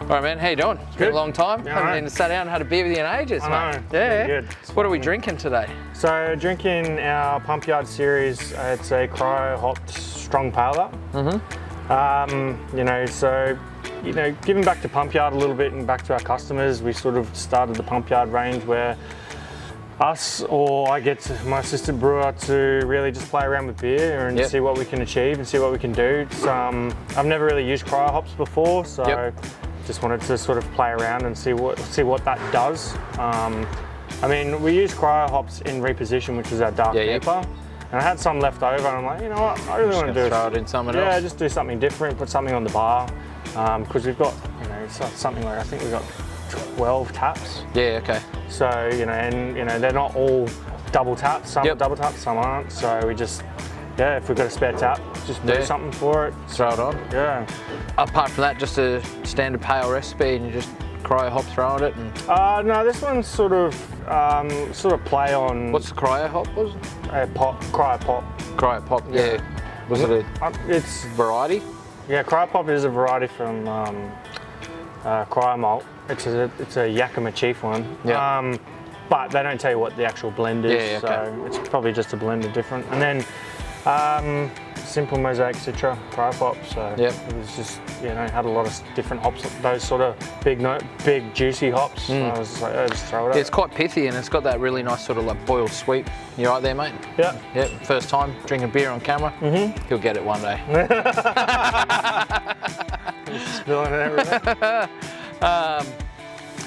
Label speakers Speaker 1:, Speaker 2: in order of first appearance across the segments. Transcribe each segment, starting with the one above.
Speaker 1: All right, man. How you doing? It's been a long time.
Speaker 2: Yeah,
Speaker 1: Haven't even sat down and had a beer with you in ages, mate.
Speaker 2: I know.
Speaker 1: Yeah.
Speaker 2: Good.
Speaker 1: What are we drinking today?
Speaker 2: So drinking our Pump Yard series. It's a cryo hopped strong pale ale. Giving back to Pump Yard a little bit and back to our customers. We sort of started the Pump Yard range where I get my assistant brewer to really just play around with beer and see what we can achieve and see what we can do. It's, I've never really used cryo hops before, so just wanted to sort of play around and see what that does. We use cryo hops in reposition, which is our dark Keeper. And I had some left over, and I'm like, you know what, I really want to do
Speaker 1: throw it in something else.
Speaker 2: Yeah, just do something different, put something on the bar, because we've got, it's something like, I think we've got 12 taps.
Speaker 1: Yeah, okay.
Speaker 2: So, they're not all double taps, some are double taps, some aren't. So we just, if we've got a spare tap, just do something for it.
Speaker 1: Throw it on.
Speaker 2: Yeah.
Speaker 1: Apart from that, just a standard pale recipe and you just cryo hop throw it and...
Speaker 2: No, this one's sort of play on...
Speaker 1: What's the cryo hop, was it?
Speaker 2: Cryo pop.
Speaker 1: Cryo pop, yeah. Was it
Speaker 2: it's
Speaker 1: variety?
Speaker 2: Yeah, cryo pop is a variety from cryo malt. It's a Yakima Chief one.
Speaker 1: Yeah.
Speaker 2: But they don't tell you what the actual blend is, so it's probably just a blend of different. And then simple mosaic citra cryo pop. So it was just had a lot of different hops, those sort of big juicy hops. So I was just like, just throw it out.
Speaker 1: It's quite pithy and it's got that really nice sort of like boiled sweet. You right there, mate?
Speaker 2: Yeah.
Speaker 1: Yep. First time drinking beer on camera. He'll get it one day.
Speaker 2: Spilling it everywhere.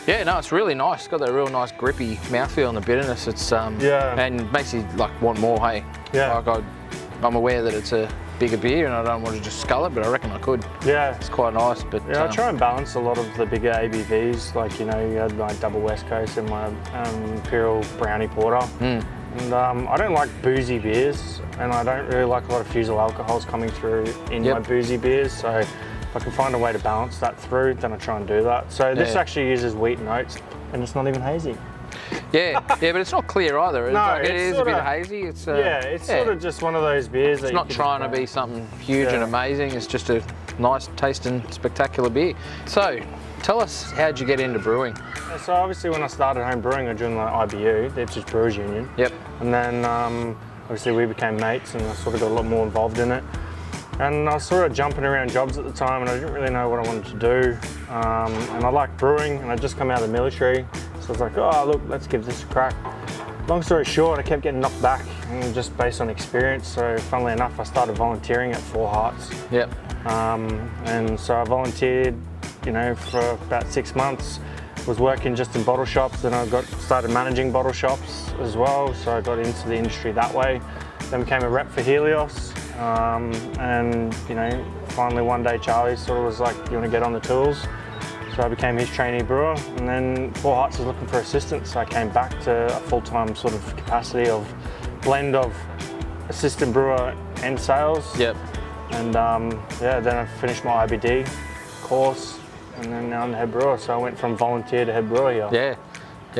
Speaker 1: It's really nice. It's got that real nice grippy mouthfeel and the bitterness. It's and makes you like want more. Hey, like I'm aware that it's a bigger beer and I don't want to just scull it, but I reckon I could. Yeah, it's quite nice. But
Speaker 2: I try and balance a lot of the bigger ABVs. Like you had my double West Coast and my Imperial Brownie Porter. And I don't like boozy beers, and I don't really like a lot of fusel alcohols coming through in my boozy beers. So if I can find a way to balance that through, then I try and do that. So this actually uses wheat and oats, and it's not even hazy.
Speaker 1: Yeah, but it's not clear either. It is a bit hazy. It's
Speaker 2: sort of just one of those beers.
Speaker 1: It's not trying to be something huge and amazing. It's just a nice tasting, spectacular beer. So, tell us, how'd you get into brewing?
Speaker 2: So obviously when I started home brewing, I joined the IBU, the Ipswich Brewers Union. Yep. And then obviously we became mates, and I sort of got a lot more involved in it. And I was sort of jumping around jobs at the time, and I didn't really know what I wanted to do. And I liked brewing, and I'd just come out of the military. So I was like, oh, look, let's give this a crack. Long story short, I kept getting knocked back, and just based on experience. So funnily enough, I started volunteering at Hearts. Yep. And so I volunteered, for about 6 months. Was working just in bottle shops, then I started managing bottle shops as well. So I got into the industry that way. Then became a rep for Helios. And finally one day Charlie sort of was like, you want to get on the tools? So I became his trainee brewer, and then Hearts was looking for assistants, so I came back to a full-time sort of capacity of blend of assistant brewer and sales. Yep. And then I finished my IBD course, and then now I'm the head brewer. So I went from volunteer to head brewer here. Yeah,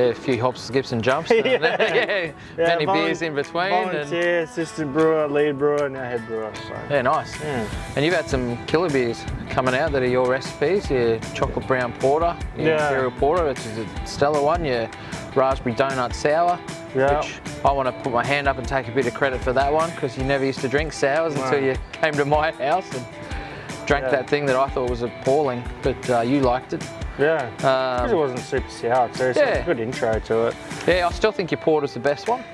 Speaker 2: a few hops, skips and jumps. Many beers in between. Volunteer, assistant brewer, lead brewer, now head brewer. So.
Speaker 1: Yeah, nice. Yeah. And you've had some killer beers coming out that are your recipes. Your chocolate brown porter, your Imperial Porter, which is a stellar one. Your raspberry donut sour, which I want to put my hand up and take a bit of credit for that one, because you never used to drink sours until you came to my house and drank that thing that I thought was appalling, but you liked it. Yeah, because it wasn't super sour, so it's a good intro to it. Yeah, I still think your porter's the best one,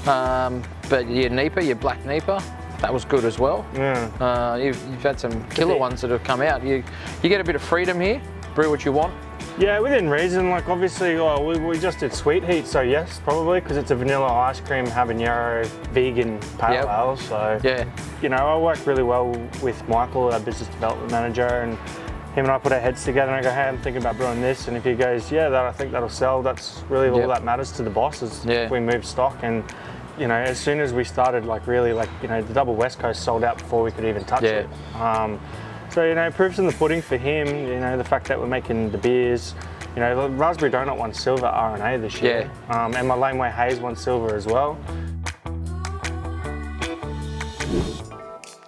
Speaker 1: but your Nipah, your black Nipah, that was good as well. Yeah. You've had some killer ones that have come out. You get a bit of freedom here, brew what you want.
Speaker 2: Yeah, within reason. Like obviously, we just did sweet heat, so yes, probably, because it's a vanilla ice cream habanero vegan pale ale. So I work really well with Michael, our business development manager, and him and I put our heads together and I go, hey, I'm thinking about brewing this. And if he goes, I think that'll sell, that's really all that matters to the boss, is if we move stock. And as soon as we started, the double West Coast sold out before we could even touch it. So, proof's in the pudding for him, the fact that we're making the beers. The Raspberry Donut won silver R&A this year. And my Laneway Haze won silver as well.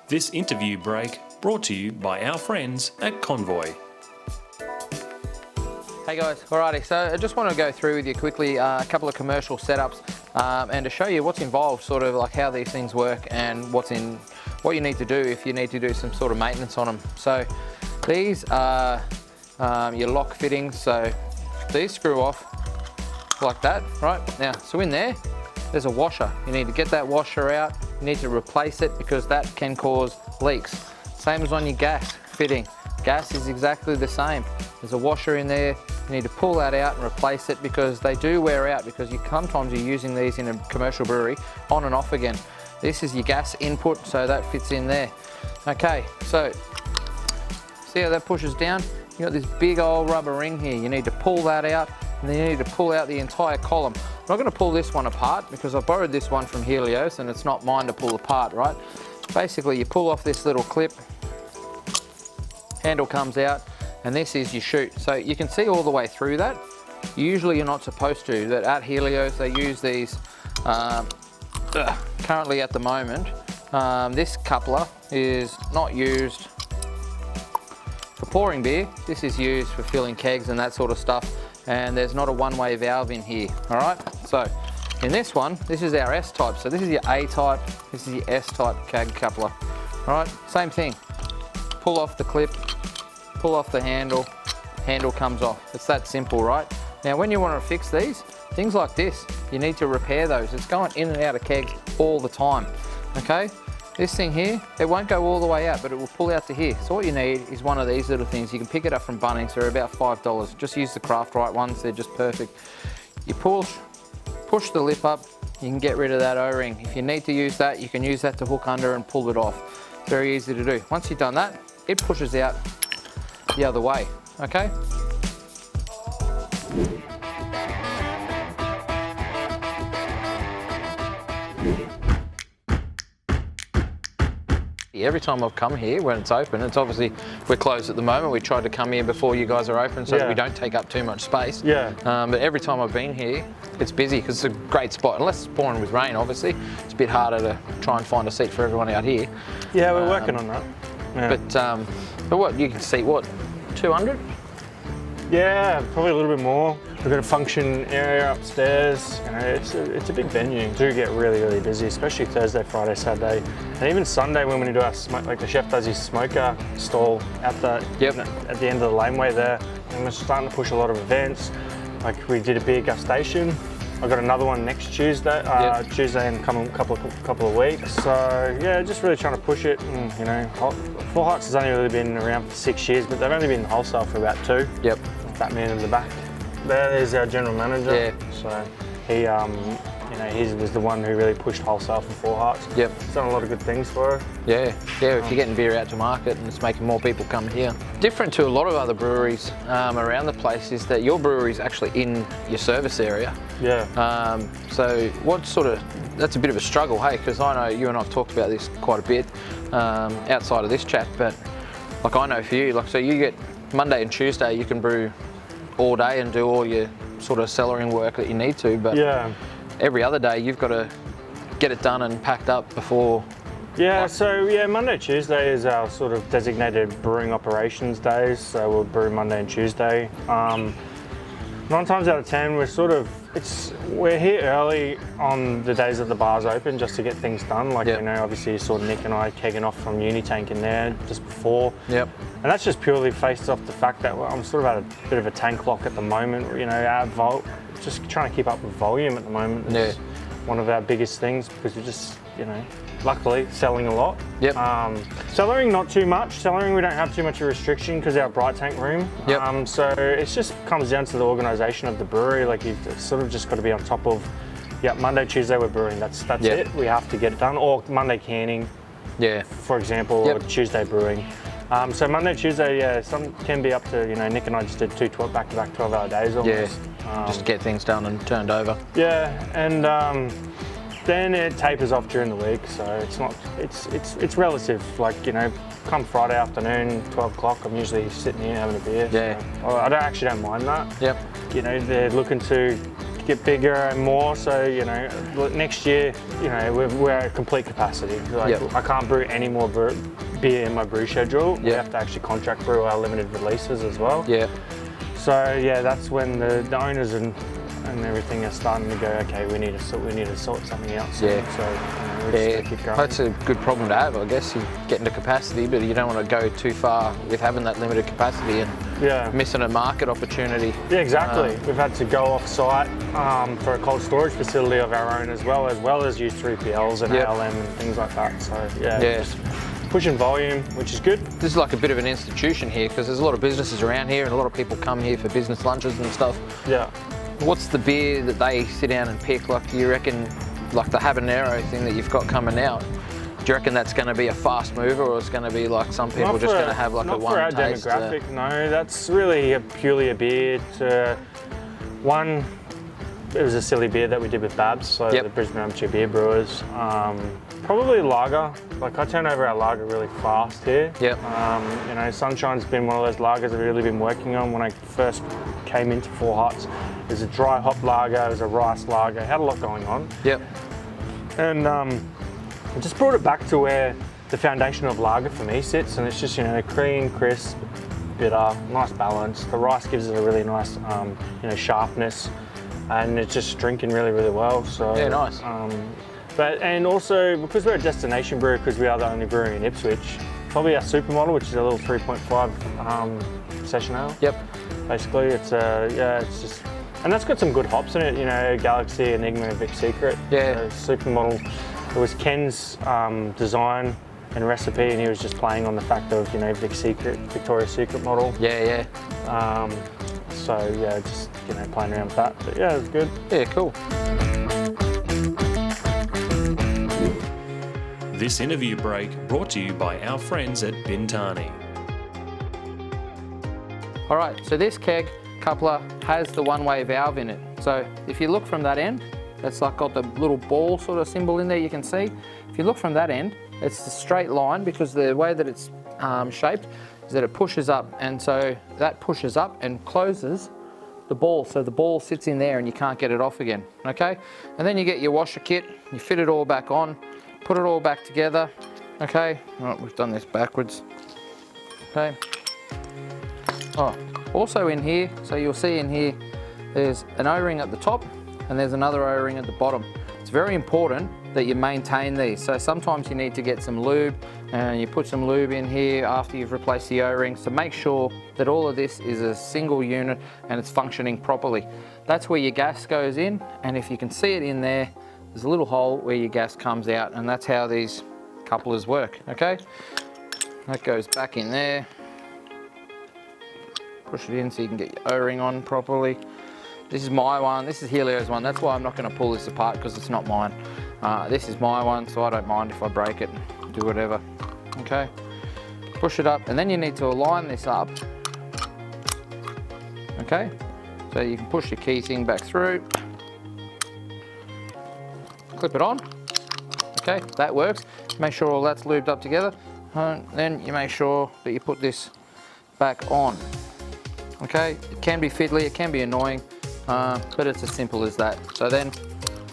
Speaker 3: This interview break brought to you by our friends at Konvoy.
Speaker 1: Hey guys, alrighty, so I just want to go through with you quickly a couple of commercial setups and to show you what's involved, sort of like how these things work and what you need to do if you need to do some sort of maintenance on them. So these are your lock fittings, so these screw off like that, right? Now, so in there's a washer. You need to get that washer out, you need to replace it because that can cause leaks. Same as on your gas fitting. Gas is exactly the same. There's a washer in there, you need to pull that out and replace it because they do wear out, because sometimes you're using these in a commercial brewery on and off again. This is your gas input, so that fits in there. Okay, so see how that pushes down? You got this big old rubber ring here. You need to pull that out, and then you need to pull out the entire column. I'm not going to pull this one apart because I borrowed this one from Helios and it's not mine to pull apart, right? Basically, you pull off this little clip, handle comes out, and this is your chute. So you can see all the way through that. Usually you're not supposed to. That at Helios they use these currently at the moment. This coupler is not used for pouring beer. This is used for filling kegs and that sort of stuff, and there's not a one-way valve in here. All right, so in this one, this is our S type. So this is your A type, this is your S type keg coupler. All right, same thing. Pull off the clip, pull off the handle comes off. It's that simple, right? Now when you want to fix these, things like this, you need to repair those. It's going in and out of kegs all the time, okay? This thing here, it won't go all the way out, but it will pull out to here. So what you need is one of these little things. You can pick it up from Bunnings, they're about $5. Just use the Craft Right ones, they're just perfect. You push the lip up, you can get rid of that O-ring. If you need to use that, you can use that to hook under and pull it off. Very easy to do. Once you've done that, it pushes out the other way, okay? Every time I've come here when it's open, it's obviously, we're closed at the moment. We tried to come here before you guys are open so that we don't take up too much space. Yeah. But every time I've been here, it's busy because it's a great spot. Unless it's pouring with rain, obviously. It's a bit harder to try and find a seat for everyone out here.
Speaker 2: Yeah, we're working on that. Yeah.
Speaker 1: But what, you can see, what, 200?
Speaker 2: Yeah, probably a little bit more. We've got a function area upstairs. You know, it's a big venue. We do get really, really busy, especially Thursday, Friday, Saturday, and even Sunday when we do our smoke. Like the chef does his smoker stall at the at the end of the laneway there, and we're starting to push a lot of events. Like we did a beer gustation. I've got another one next Tuesday, Tuesday in a couple of weeks. So yeah, just really trying to push it. And, you know, Four Hearts has only really been around for 6 years, but they've only been wholesale for about 2. Yep. That man in the back. There is our general manager. Yeah. So he, you know, he was the one who really pushed wholesale for Four Hearts. Yep. He's done a lot of good things for her. Yeah, yeah. If you're getting beer out to market and it's making more people come here. Different to a lot of other breweries around the place is that your brewery's actually in your service area. Yeah. So what sort of, that's a bit of a struggle, hey? Because I know you and I've talked about this quite a bit outside of this chat, but like I know for you, like so you get Monday and Tuesday you can brew all day and do all your sort of cellaring work that you need to, but every other day you've got to get it done and packed up before. Yeah, so yeah, Monday, Tuesday is our sort of designated brewing operations days, so we'll brew Monday and Tuesday. 9 times out of 10 we're here early on the days that the bar's open just to get things done. Like, you know, obviously you saw Nick and I kegging off from Uni Tank in there just before. Yep. And that's just purely based off the fact that I'm sort of at a bit of a tank lock at the moment. You know, just trying to keep up with volume at the moment is one of our biggest things because we're just, you know, luckily selling a lot. Yep. Cellaring not too much. Cellaring we don't have too much of a restriction because our bright tank room. Yep. So it just comes down to the organisation of the brewery. Like you've sort of just got to be on top of. Yeah, Monday, Tuesday we're brewing. That's it. We have to get it done. Or Monday canning. Yeah. For example, or Tuesday brewing. So Monday, Tuesday, some can be up to, you know, Nick and I just did 2 back-to-back 12-hour days almost. Yeah. Just to get things done and turned over. Yeah, and then it tapers off during the week, so it's relative. Like, you know, come Friday afternoon, 12 o'clock, I'm usually sitting here having a beer. Yeah. So I don't mind that. Yep. You know, they're looking to get bigger and more, so, you know, next year, you know, we're at complete capacity. Like, I can't brew any more beer in my brew schedule. We have to actually contract brew our limited releases as well. Yeah. So So yeah, that's when the owners and everything are starting to go, okay, we need to sort something else.
Speaker 1: Yeah.
Speaker 2: So we're just gonna keep going.
Speaker 1: That's a good problem to have, I guess. You get into capacity, but you don't want to go too far with having that limited capacity and missing a market opportunity.
Speaker 2: Yeah, exactly. We've had to go off-site for a cold storage facility of our own as well as use 3PLs and ALM and things like that. So just pushing volume, which is good.
Speaker 1: This is like a bit of an institution here because there's a lot of businesses around here and a lot of people come here for business lunches and stuff.
Speaker 2: Yeah.
Speaker 1: What's the beer that they sit down and pick? Like, do you reckon, like the habanero thing that you've got coming out, do you reckon that's going to be a fast mover, or it's going to be like some people just going to have like a one
Speaker 2: taste? Not for our demographic, no. That's really purely a beer to one. It was a silly beer that we did with Babs, so the Brisbane Amateur Beer Brewers. Probably lager. Like, I turn over our lager really fast here.
Speaker 1: Yep.
Speaker 2: You know, Sunshine's been one of those lagers I've really been working on when I first came into Four Hearts. It was a dry hop lager, it was a rice lager, it had a lot going on.
Speaker 1: Yep.
Speaker 2: And I just brought it back to where the foundation of lager for me sits, and it's just, you know, clean, crisp, bitter, nice balance. The rice gives it a really nice, you know, sharpness, and it's just drinking really, really well. So
Speaker 1: yeah, nice.
Speaker 2: And also because we're a destination brewer, because we are the only brewery in Ipswich, probably our supermodel, which is a little 3.5 session ale.
Speaker 1: Yep.
Speaker 2: Basically, it's it's just, and that's got some good hops in it. You know, Galaxy, Enigma, and Vic Secret.
Speaker 1: Yeah.
Speaker 2: So supermodel. It was Ken's design and recipe, and he was just playing on the fact of, you know, Victoria's Secret model.
Speaker 1: Yeah.
Speaker 2: So yeah, just, you know, playing around with that. But yeah, it's good.
Speaker 1: Yeah, cool.
Speaker 3: This interview break brought to you by our friends at Bintani.
Speaker 1: All right, so this keg coupler has the one-way valve in it. So if you look from that end, it's like got the little ball sort of symbol in there you can see. If you look from that end, it's a straight line because the way that it's shaped is that it pushes up, and so that pushes up and closes the ball. So the ball sits in there and you can't get it off again, okay? And then you get your washer kit, you fit it all back on, put it all back together, okay? All right, we've done this backwards, okay? Oh, also in here, so you'll see in here, there's an O-ring at the top and there's another O-ring at the bottom. It's very important that you maintain these. So sometimes you need to get some lube and you put some lube in here after you've replaced the O-ring. So make sure that all of this is a single unit and it's functioning properly. That's where your gas goes in, and if you can see it in there, there's a little hole where your gas comes out, and that's how these couplers work, okay? That goes back in there. Push it in so you can get your O-ring on properly. This is my one, this is Helio's one. That's why I'm not gonna pull this apart, because it's not mine. This is my one, so I don't mind if I break it, do whatever, okay? Push it up, and then you need to align this up, okay? So you can push your key thing back through, clip it on, okay, that works. Make sure all that's lubed up together, and then you make sure that you put this back on, okay? It can be fiddly, it can be annoying, but it's as simple as that. So then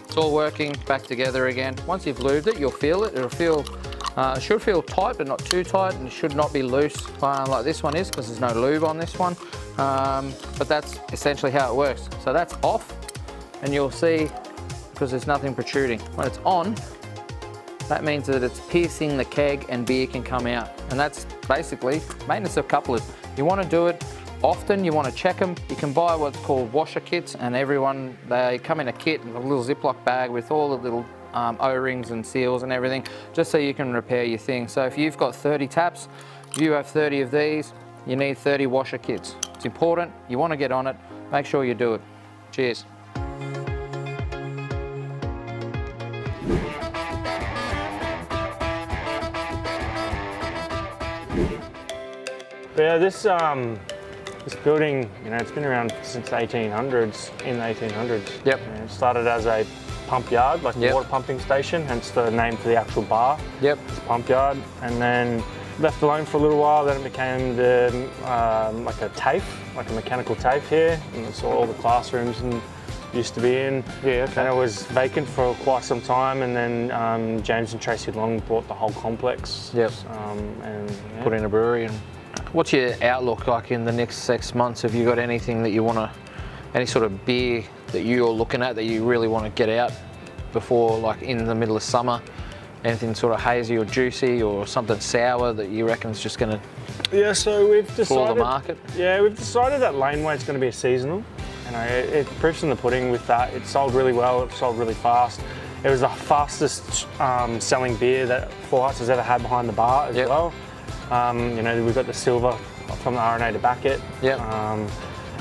Speaker 1: it's all working back together again. Once you've lubed it, you'll feel it. It'll feel, it should feel tight, but not too tight, and it should not be loose like this one is, because there's no lube on this one. But that's essentially how it works. So that's off, and you'll see, because there's nothing protruding. When it's on, that means that it's piercing the keg and beer can come out. And that's basically maintenance of couplers. You want to do it often, you want to check them. You can buy what's called washer kits, and they come in a kit, a little Ziploc bag with all the little O-rings and seals and everything, just so you can repair your thing. So if you've got 30 taps, you have 30 of these, you need 30 washer kits. It's important, you want to get on it, make sure you do it. Cheers.
Speaker 2: Yeah, this building, you know, it's been around since the 1800s, in the 1800s.
Speaker 1: Yep.
Speaker 2: You know, it started as a pump yard, like a water pumping station, hence the name for the actual bar.
Speaker 1: Yep.
Speaker 2: It's a pump yard, and then left alone for a little while, then it became the, like a TAFE, like a mechanical TAFE here, and it's all the classrooms and used to be in.
Speaker 1: Yeah, okay.
Speaker 2: And it was vacant for quite some time, and then James and Tracy Long bought the whole complex.
Speaker 1: Yep.
Speaker 2: And
Speaker 1: put in a brewery and What's your outlook like in the next 6 months? Have you got anything that you want to, any sort of beer that you're looking at that you really want to get out before, like in the middle of summer? Anything sort of hazy or juicy or something sour that you reckon is just going to
Speaker 2: so we've decided,
Speaker 1: floor the market?
Speaker 2: Yeah, we've decided that Laneway is going to be a seasonal. You know, it proofs in the pudding with that. It sold really well, it sold really fast. It was the fastest selling beer that Hearts has ever had behind the bar as well. You know, we've got the silver from the RNA to back it.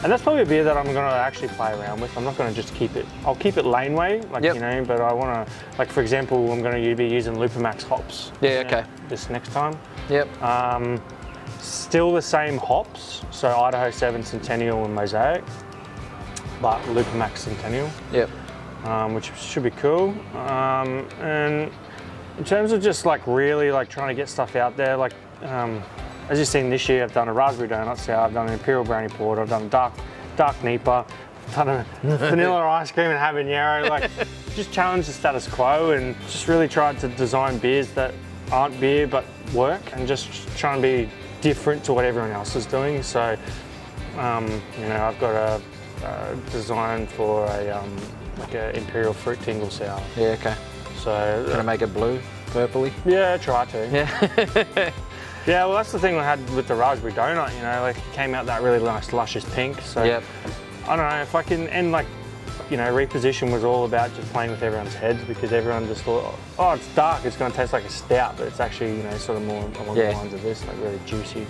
Speaker 2: And that's probably a beer that I'm going to actually play around with. I'm not going to just keep it. I'll keep it Laneway, like you know, but I want to, like for example, I'm going to be using Lupamax hops. This next time. Still the same hops, so Idaho 7 Centennial and Mosaic, but Lupamax Centennial. Which should be cool. And in terms of just like really like trying to get stuff out there, like as you've seen this year, I've done a raspberry donut sour, I've done an imperial brownie porter, I've done a dark Nipa, I've done a vanilla ice cream and habanero. Like just challenge the status quo and just really tried to design beers that aren't beer but work, and just try and be different to what everyone else is doing. So you know, I've got a design for a like an imperial fruit tingle sour. So
Speaker 1: gonna make it blue, purpley?
Speaker 2: Try to. Well, that's the thing we had with the raspberry donut, you know, like it came out that really nice luscious pink. So I don't know if I can, and like, you know, reposition was all about just playing with everyone's heads, because everyone just thought, oh, it's dark, it's going to taste like a stout, but it's actually, you know, sort of more along the lines of this, like really juicy.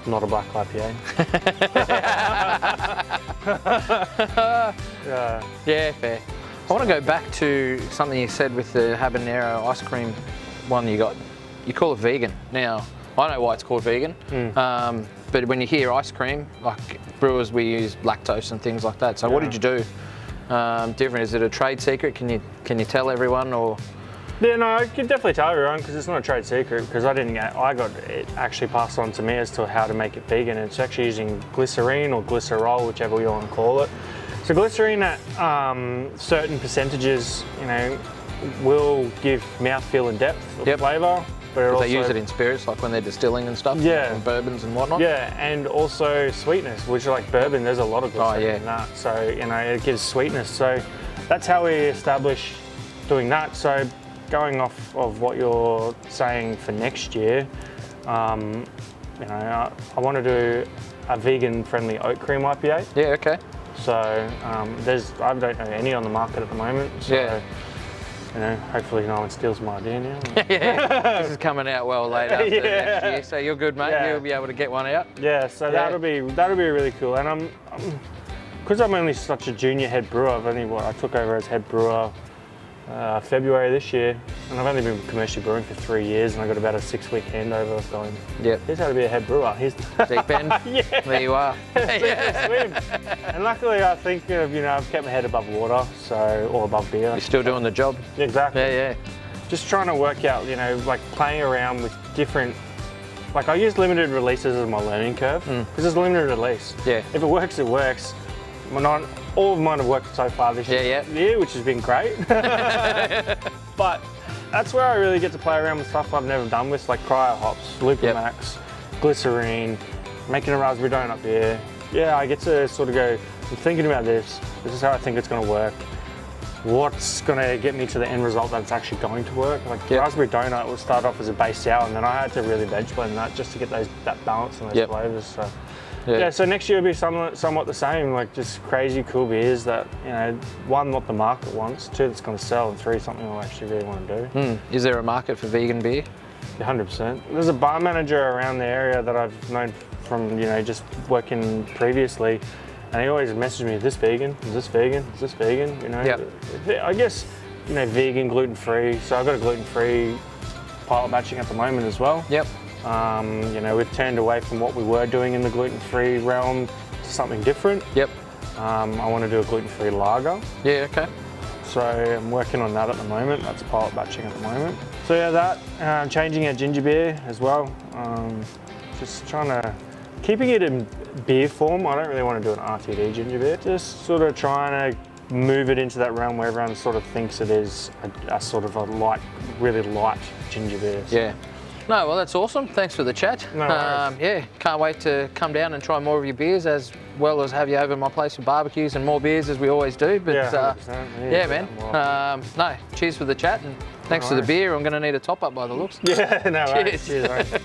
Speaker 2: Not a black IPA.
Speaker 1: Fair. I want to go back to something you said with the habanero ice cream one you got. You call it vegan. Now, I know why it's called vegan, but when you hear ice cream, like brewers, we use lactose and things like that. So what did you do different? Is it a trade secret? Can you tell everyone, or?
Speaker 2: Yeah, no, I can definitely tell everyone, because it's not a trade secret, because I got it actually passed on to me as to how to make it vegan. It's actually using glycerine or glycerol, whichever you want to call it. So glycerine at certain percentages, you know, will give mouthfeel and depth of flavour. But
Speaker 1: they use it in spirits, like when they're distilling and stuff, and bourbons and whatnot.
Speaker 2: And also sweetness, which like bourbon, there's a lot of glycerine in that. So, you know, it gives sweetness. So that's how we establish doing that. So going off of what you're saying for next year, you know, I want to do a vegan-friendly oat cream IPA. So I don't know any on the market at the moment. So, you know, hopefully no one steals my idea now.
Speaker 1: This is coming out well later after next year, so you're good, mate. You'll be able to get one out.
Speaker 2: So that'll be really cool. And because I'm only such a junior head brewer, I took over as head brewer February this year, and I've only been commercially brewing for 3 years, and I got about a 6-week handover of going, here's how to be a head brewer. Here's
Speaker 1: deep end. There you are.
Speaker 2: Swim. And luckily I think, you know, I've kept my head above water, or above beer.
Speaker 1: You're still doing the job.
Speaker 2: Exactly. Just trying to work out, you know, like playing around with different, like I use limited releases as my learning curve, because it's a limited release. If it works, it works. All of mine have worked so far this year, which has been great. But that's where I really get to play around with stuff I've never done with, like cryo hops, Lupamax, glycerine, making a raspberry donut beer. I get to sort of go, I'm thinking about this. This is how I think it's going to work. What's going to get me to the end result that's actually going to work? Like raspberry donut will start off as a base sour, and then I had to really bench blend that just to get that balance and those flavors. So. So next year will be somewhat the same, like just crazy cool beers that, you know, 1, what the market wants, 2, that's going to sell, and 3, something I actually really want to do.
Speaker 1: Is there a market for vegan beer?
Speaker 2: 100%. There's a bar manager around the area that I've known from, you know, just working previously, and he always messaged me, is this vegan? Is this vegan? Is this vegan? You know, I guess, you know, vegan, gluten-free. So I've got a gluten-free pilot batching at the moment as well. You know, we've turned away from what we were doing in the gluten-free realm to something different. I want to do a gluten-free lager. So I'm working on that at the moment. That's pilot batching at the moment. So changing our ginger beer as well. Just trying to, keeping it in beer form. I don't really want to do an RTD ginger beer. Just sort of trying to move it into that realm where everyone sort of thinks it is a sort of a light, really light ginger beer.
Speaker 1: No, well, that's awesome. Thanks for the chat.
Speaker 2: No worries.
Speaker 1: Yeah, can't wait to come down and try more of your beers, as well as have you over at my place for barbecues and more beers as we always do. But
Speaker 2: yeah,
Speaker 1: yeah, man. No, cheers for the chat and thanks for the beer. I'm going to need a top up by the looks.
Speaker 2: Yeah, no worries.
Speaker 1: Cheers.
Speaker 2: Cheers, mate.